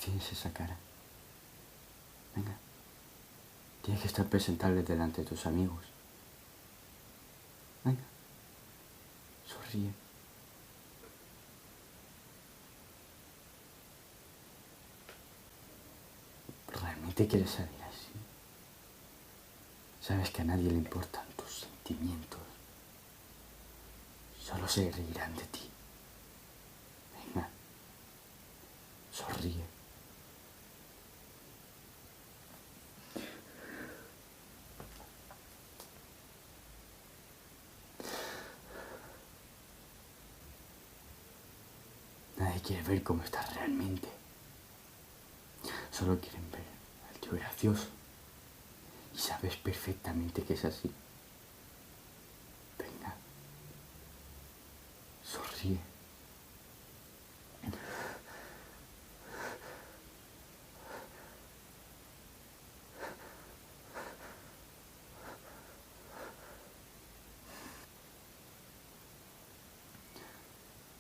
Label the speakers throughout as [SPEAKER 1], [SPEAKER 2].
[SPEAKER 1] tienes esa cara? Venga. Tienes que estar presentable delante de tus amigos. Venga. Sonríe. ¿Realmente quieres salir así? Sabes que a nadie le importan tus sentimientos. Solo se reirán de ti. Venga. Sonríe. Nadie quiere ver cómo estás realmente. Solo quieren ver al tío gracioso. Y sabes perfectamente que es así. Venga. Sonríe.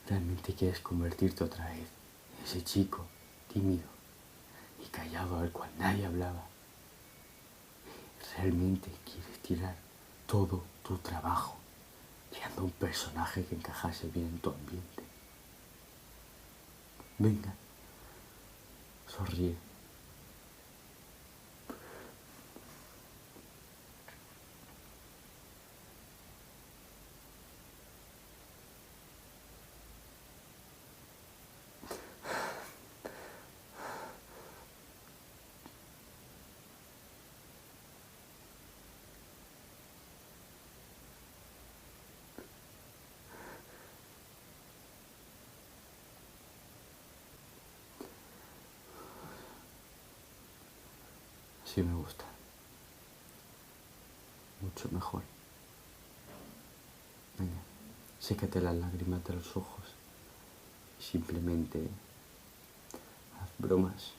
[SPEAKER 1] ¿Realmente quieres convertirte otra vez en ese chico tímido y callado al cual nadie hablaba? ¿Realmente quieres tirar todo tu trabajo creando un personaje que encajase bien en tu ambiente? Venga, sonríe. Así me gusta. Mucho mejor. Venga, sécate las lágrimas de los ojos y simplemente haz bromas.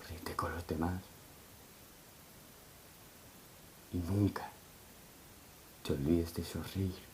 [SPEAKER 1] Ríete con los demás. Y nunca te olvides de sonreír.